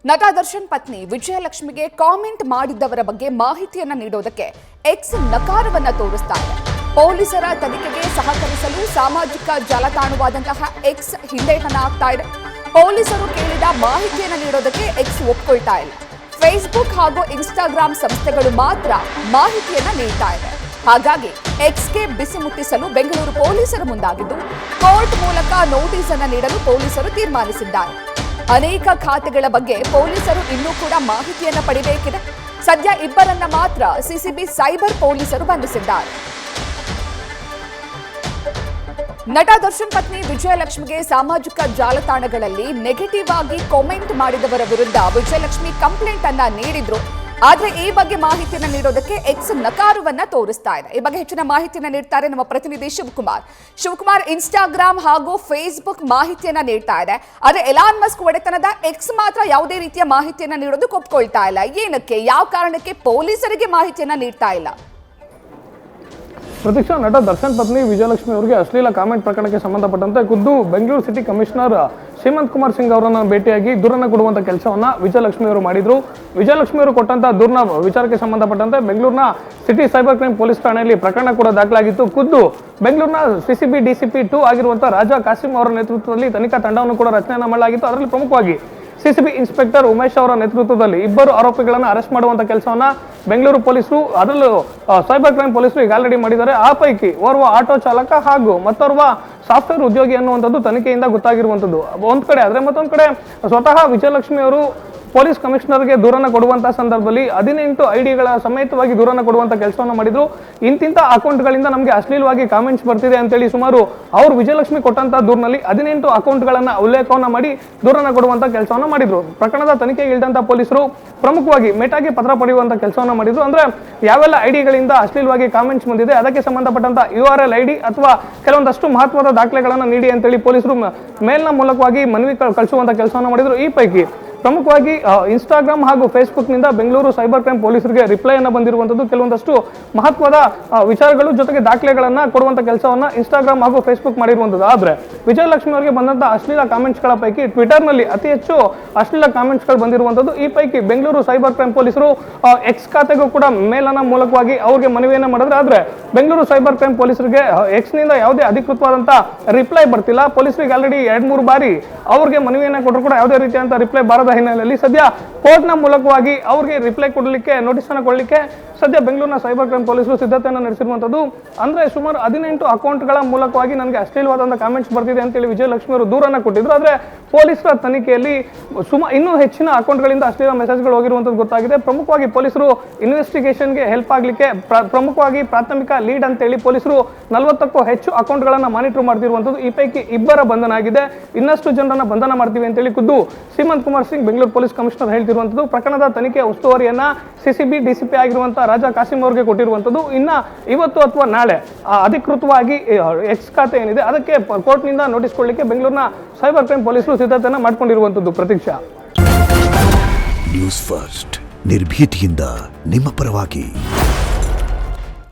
ನಟ ದರ್ಶನ್ ಪತ್ನಿ ವಿಜಯಲಕ್ಷ್ಮಿಗೆ ಕಾಮೆಂಟ್ ಮಾಡಿದ್ದವರ ಬಗ್ಗೆ ಮಾಹಿತಿಯನ್ನ ನೀಡೋದಕ್ಕೆ ಎಕ್ಸ್ ನಕಾರವನ್ನ ತೋರಿಸ್ತಾ ಇದೆ. ಪೊಲೀಸರ ತನಿಖೆಗೆ ಸಹಕರಿಸಲು ಸಾಮಾಜಿಕ ಜಾಲತಾಣವಾದಂತಹ ಎಕ್ಸ್ ಹಿಂದೇಟನ ಆಗ್ತಾ ಇದೆ. ಪೊಲೀಸರು ಕೇಳಿದ ಮಾಹಿತಿಯನ್ನ ನೀಡೋದಕ್ಕೆ ಎಕ್ಸ್ ಒಪ್ಕೊಳ್ತಾ ಇಲ್ಲ. ಫೇಸ್ಬುಕ್ ಹಾಗೂ ಇನ್ಸ್ಟಾಗ್ರಾಂ ಸಂಸ್ಥೆಗಳು ಮಾತ್ರ ಮಾಹಿತಿಯನ್ನ ನೀಡ್ತಾ ಇದೆ. ಹಾಗಾಗಿ ಎಕ್ಸ್ಗೆ ಬಿಸಿ ಮುಟ್ಟಿಸಲು ಬೆಂಗಳೂರು ಪೊಲೀಸರು ಮುಂದಾಗಿದ್ದು ಕೋರ್ಟ್ ಮೂಲಕ ನೋಟಿಸ್ ಅನ್ನು ನೀಡಲು ಪೊಲೀಸರು ತೀರ್ಮಾನಿಸಿದ್ದಾರೆ. ಅನೇಕ ಖಾತೆಗಳ ಬಗ್ಗೆ ಪೊಲೀಸರು ಇನ್ನೂ ಕೂಡ ಮಾಹಿತಿಯನ್ನ ಪಡೆಯಬೇಕಿದೆ. ಸದ್ಯ ಇಬ್ಬರನ್ನ ಮಾತ್ರ ಸಿಸಿಬಿ ಸೈಬರ್ ಪೊಲೀಸರು ಬಂಧಿಸಿದ್ದಾರೆ. ನಟ ದರ್ಶನ್ ಪತ್ನಿ ವಿಜಯಲಕ್ಷ್ಮಿಗೆ ಸಾಮಾಜಿಕ ಜಾಲತಾಣಗಳಲ್ಲಿ ನೆಗೆಟಿವ್ ಆಗಿ ಕಾಮೆಂಟ್ ಮಾಡಿದವರ ವಿರುದ್ಧ ವಿಜಯಲಕ್ಷ್ಮಿ ಕಂಪ್ಲೇಂಟ್ ಅನ್ನ ನೀಡಿದ್ರು. ಆದ್ರೆ ಈ ಬಗ್ಗೆ ಮಾಹಿತಿಯನ್ನ ನೀಡೋದಕ್ಕೆ ಎಕ್ಸ್ ನಕಾರವನ್ನ ತೋರಿಸ್ತಾ ಇದೆ. ಈ ಬಗ್ಗೆ ಹೆಚ್ಚಿನ ಮಾಹಿತಿಯನ್ನ ನೀಡ್ತಾರೆ ನಮ್ಮ ಪ್ರತಿನಿಧಿ ಶಿವಕುಮಾರ್. ಇನ್ಸ್ಟಾಗ್ರಾಂ ಹಾಗೂ ಫೇಸ್ಬುಕ್ ಮಾಹಿತಿಯನ್ನ ನೀಡ್ತಾ ಇದೆ. ಆದ್ರೆ ಎಲಾನ್ ಮಸ್ಕ್ ಒಡೆತನದ ಎಕ್ಸ್ ಮಾತ್ರ ಯಾವುದೇ ರೀತಿಯ ಮಾಹಿತಿಯನ್ನ ನೀಡೋದಕ್ಕೆ ಒಪ್ಕೊಳ್ತಾ ಇಲ್ಲ. ಏನಕ್ಕೆ, ಯಾವ ಕಾರಣಕ್ಕೆ ಪೊಲೀಸರಿಗೆ ಮಾಹಿತಿಯನ್ನ ನೀಡ್ತಾ ಇಲ್ಲ? ಪ್ರತೀಕ್ಷಾ, ನಟ ದರ್ಶನ್ ಪತ್ನಿ ವಿಜಯಲಕ್ಷ್ಮಿ ಅವರಿಗೆ ಅಶ್ಲೀಲ ಕಾಮೆಂಟ್ ಪ್ರಕರಣಕ್ಕೆ ಸಂಬಂಧಪಟ್ಟಂತೆ ಖುದ್ದು ಬೆಂಗಳೂರು ಸಿಟಿ ಕಮಿಷನರ್ ಶ್ರೀಮಂತ್ ಕುಮಾರ್ ಸಿಂಗ್ ಅವರನ್ನು ಭೇಟಿಯಾಗಿ ದೂರನ್ನ ಕೊಡುವಂತ ಕೆಲಸವನ್ನ ವಿಜಯಲಕ್ಷ್ಮಿ ಅವರು ಮಾಡಿದ್ರು. ವಿಜಯಲಕ್ಷ್ಮಿ ಅವರು ಕೊಟ್ಟಂತ ದೂರನ ವಿಚಾರಕ್ಕೆ ಸಂಬಂಧಪಟ್ಟಂತೆ ಬೆಂಗಳೂರಿನ ಸಿಟಿ ಸೈಬರ್ ಕ್ರೈಮ್ ಪೊಲೀಸ್ ಠಾಣೆಯಲ್ಲಿ ಪ್ರಕರಣ ಕೂಡ ದಾಖಲಾಗಿತ್ತು. ಖುದ್ದು ಬೆಂಗಳೂರಿನ ಸಿಸಿಬಿ ಡಿಸಿಪಿ 2 ಆಗಿರುವಂತಹ ರಾಜಾ ಕಾಸಿಂ ಅವರ ನೇತೃತ್ವದಲ್ಲಿ ತನಿಖಾ ತಂಡವನ್ನು ಕೂಡ ರಚನೆಯನ್ನ ಮಾಡಲಾಗಿತ್ತು. ಅದರಲ್ಲಿ ಪ್ರಮುಖವಾಗಿ ಸಿಸಿಬಿ ಇನ್ಸ್ಪೆಕ್ಟರ್ ಉಮೇಶ್ ಅವರ ನೇತೃತ್ವದಲ್ಲಿ ಇಬ್ಬರು ಆರೋಪಿಗಳನ್ನು ಅರೆಸ್ಟ್ ಮಾಡುವಂತ ಕೆಲಸವನ್ನ ಬೆಂಗಳೂರು ಪೊಲೀಸರು, ಅದರಲ್ಲೂ ಸೈಬರ್ ಕ್ರೈಮ್ ಪೊಲೀಸರು ಈಗ ಆಲ್ರೆಡಿ ಮಾಡಿದ್ದಾರೆ. ಆ ಪೈಕಿ ಓರ್ವ ಆಟೋ ಚಾಲಕ ಹಾಗೂ ಮತ್ತೋರ್ವ ಸಾಫ್ಟ್ವೇರ್ ಉದ್ಯೋಗಿ ಅನ್ನುವಂಥದ್ದು ತನಿಖೆಯಿಂದ ಗೊತ್ತಾಗಿರುವಂಥದ್ದು ಒಂದ್ ಕಡೆ. ಆದ್ರೆ ಮತ್ತೊಂದ್ ಕಡೆ ಸ್ವತಃ ವಿಜಯಲಕ್ಷ್ಮಿ ಅವರು ಪೊಲೀಸ್ ಕಮಿಷನರ್ಗೆ ದೂರನ್ನ ಕೊಡುವಂತಹ ಸಂದರ್ಭದಲ್ಲಿ 18 ಐಡಿಗಳ ಸಮೇತವಾಗಿ ದೂರನ್ನ ಕೊಡುವಂತ ಕೆಲಸವನ್ನು ಮಾಡಿದ್ರು. ಇಂತಿಂತ ಅಕೌಂಟ್ಗಳಿಂದ ನಮಗೆ ಅಶ್ಲೀಲವಾಗಿ ಕಾಮೆಂಟ್ಸ್ ಬರ್ತಿದೆ ಅಂತೇಳಿ ಸುಮಾರು ಅವರು ವಿಜಯಲಕ್ಷ್ಮಿ ಕೊಟ್ಟಂತ ದೂರಿನಲ್ಲಿ 18 ಅಕೌಂಟ್ಗಳನ್ನ ಉಲ್ಲೇಖವನ್ನ ಮಾಡಿ ದೂರನ್ನ ಕೊಡುವಂತ ಕೆಲಸವನ್ನ ಮಾಡಿದ್ರು. ಪ್ರಕರಣದ ತನಿಖೆಗೆ ಇಳಿದಂತ ಪೊಲೀಸರು ಪ್ರಮುಖವಾಗಿ ಮೆಟಾಗಿ ಪತ್ರ ಪಡೆಯುವಂತ ಕೆಲಸವನ್ನ ಮಾಡಿದ್ರು. ಅಂದ್ರೆ ಯಾವೆಲ್ಲ ಐಡಿಗಳಿಂದ ಅಶ್ಲೀಲವಾಗಿ ಕಾಮೆಂಟ್ಸ್ ಬಂದಿದೆ ಅದಕ್ಕೆ ಸಂಬಂಧಪಟ್ಟಂತ URL ಐಡಿ ಅಥವಾ ಕೆಲವೊಂದಷ್ಟು ಮಹತ್ವದ ದಾಖಲೆಗಳನ್ನ ನೀಡಿ ಅಂತೇಳಿ ಪೊಲೀಸರು ಮೇಲ್ನ ಮೂಲಕವಾಗಿ ಮನವಿ ಕಳಿಸುವಂತ ಕೆಲಸವನ್ನ ಮಾಡಿದ್ರು. ಈ ಪೈಕಿ ಪ್ರಮುಖವಾಗಿ ಇನ್ಸ್ಟಾಗ್ರಾಮ್ ಹಾಗೂ ಫೇಸ್ಬುಕ್ ನಿಂದ ಬೆಂಗಳೂರು ಸೈಬರ್ ಕ್ರೈಮ್ ಪೊಲೀಸರಿಗೆ ರಿಪ್ಲೈ ಅನ್ನ ಬಂದಿರುವಂತದ್ದು. ಕೆಲವೊಂದಷ್ಟು ಮಹತ್ವದ ವಿಚಾರಗಳು ಜೊತೆಗೆ ದಾಖಲೆಗಳನ್ನ ಕೊಡುವಂತ ಕೆಲಸವನ್ನ ಇನ್ಸ್ಟಾಗ್ರಾಮ್ ಹಾಗೂ ಫೇಸ್ಬುಕ್ ಮಾಡಿರುವಂತದ್ದು. ಆದ್ರೆ ವಿಜಯಲಕ್ಷ್ಮಿ ಅವರಿಗೆ ಬಂದಂತ ಅಶ್ಲೀಲ ಕಾಮೆಂಟ್ಸ್ ಗಳ ಪೈಕಿ ಟ್ವಿಟರ್ ನಲ್ಲಿ ಅತಿ ಹೆಚ್ಚು ಅಶ್ಲೀಲ ಕಾಮೆಂಟ್ಸ್ ಗಳು ಬಂದಿರುವಂತದ್ದು. ಈ ಪೈಕಿ ಬೆಂಗಳೂರು ಸೈಬರ್ ಕ್ರೈಮ್ ಪೊಲೀಸರು ಎಕ್ಸ್ ಖಾತೆಗೂ ಕೂಡ ಮೇಲನ ಮೂಲಕವಾಗಿ ಅವ್ರಿಗೆ ಮನವಿಯನ್ನ ಮಾಡಿದ್ರೆ, ಆದ್ರೆ ಬೆಂಗಳೂರು ಸೈಬರ್ ಕ್ರೈಮ್ ಪೊಲೀಸರಿಗೆ ಎಕ್ಸ್ ನಿಂದ ಯಾವುದೇ ಅಧಿಕೃತವಾದಂತ ರಿಪ್ಲೈ ಬರ್ತಿಲ್ಲ. ಪೊಲೀಸರಿಗೆ ಆಲ್ರೆಡಿ 2-3 ಬಾರಿ ಅವ್ರಿಗೆ ಮನವಿಯನ್ನ ಕೊಟ್ಟರು ಕೂಡ ಯಾವುದೇ ರೀತಿಯಂತ ರಿಪ್ಲೈ ಬಾರದ ಹಿನ್ನೆಲೆಯಲ್ಲಿ ಸದ್ಯ ಕೋರ್ಟ್ನ ಮೂಲಕವಾಗಿ ಅವ್ರಿಗೆ ರಿಪ್ಲೈ ಕೊಡಲಿಕ್ಕೆ, ನೋಟಿಸ್ ಅನ್ನು ಕೊಡಲಿಕ್ಕೆ ಸದ್ಯ ಬೆಂಗಳೂರಿನ ಸೈಬರ್ ಕ್ರೈಮ್ ಪೊಲೀಸರು ಸಿದ್ಧತೆಯನ್ನು ನಡೆಸಿರುವಂತದ್ದು. ಅಂದ್ರೆ ಸುಮಾರು 18 ಅಕೌಂಟ್ಗಳ ಮೂಲಕವಾಗಿ ನನಗೆ ಅಶ್ಲೀಲವಾದಂತಹ ಕಾಮೆಂಟ್ಸ್ ಬರ್ತಿದೆ ಅಂತೇಳಿ ವಿಜಯಲಕ್ಷ್ಮಿ ಅವರು ದೂರನ್ನ ಕೊಟ್ಟಿದ್ರು. ಆದ್ರೆ ಪೊಲೀಸರ ತನಿಖೆಯಲ್ಲಿ ಇನ್ನೂ ಹೆಚ್ಚಿನ ಅಕೌಂಟ್ಗಳಿಂದ ಅಶ್ಲೀಲ ಮೆಸೇಜ್ಗಳು ಹೋಗಿರುವಂತದ್ದು ಗೊತ್ತಾಗಿದೆ. ಪ್ರಮುಖವಾಗಿ ಪೊಲೀಸರು ಇನ್ವೆಸ್ಟಿಗೇಷನ್ಗೆ ಹೆಲ್ಪ್ ಆಗ್ಲಿಕ್ಕೆ ಪ್ರಮುಖವಾಗಿ ಪ್ರಾಥಮಿಕ ಲೀಡ್ ಅಂತೇಳಿ ಪೊಲೀಸರು 40ಕ್ಕೂ ಹೆಚ್ಚು ಅಕೌಂಟ್ಗಳನ್ನ ಮಾನಿಟರ್ ಮಾಡ್ತಿರುವಂತದ್ದು. ಈ ಪೈಕಿ ಇಬ್ಬರ ಬಂಧನ ಆಗಿದೆ. ಇನ್ನಷ್ಟು ಜನರನ್ನ ಬಂಧನ ಮಾಡ್ತೀವಿ ಅಂತೇಳಿ ಖುದ್ದು ಶ್ರೀಮಂತ್ ಕುಮಾರ್ ಸಿಂಗ್ ಬೆಂಗಳೂರು ಪೊಲೀಸ್ ಕಮಿಷನರ್ ಹೇಳ್ತಿರುವಂತದ್ದು. ಪ್ರಕರಣದ ತನಿಖೆಯ ಉಸ್ತುವಾರಿಯನ್ನ ಸಿಸಿಬಿ ಡಿಸಿಪಿ ಆಗಿರುವಂತಹ ರಾಜಾ ಕಾಸಿಂ ಅವರಿಗೆ ಕೊಟ್ಟಿರುವಂತದ್ದು. ಇನ್ನ ಇವತ್ತು ಅಥವಾ ನಾಳೆ ಅಧಿಕೃತವಾಗಿ ಎಕ್ಸ್ ಖಾತೆ ಏನಿದೆ ಅದಕ್ಕೆ ಕೋರ್ಟ್ ನಿಂದ ನೋಟಿಸ್ ಕೊಡಲಿಕ್ಕೆ ಬೆಂಗಳೂರಿನ ಸೈಬರ್ ಕ್ರೈಮ್ ಪೊಲೀಸರು ಸಿದ್ಧತೆಯನ್ನ ಮಾಡಿಕೊಂಡಿರುವಂತದ್ದು. ಪ್ರತೀಕ್ಷಾ, ನ್ಯೂಸ್ ಫಸ್ಟ್ ನಿರ್ಭೀತಿಯಿಂದ ನಿಮ್ಮ ಪರವಾಗಿ.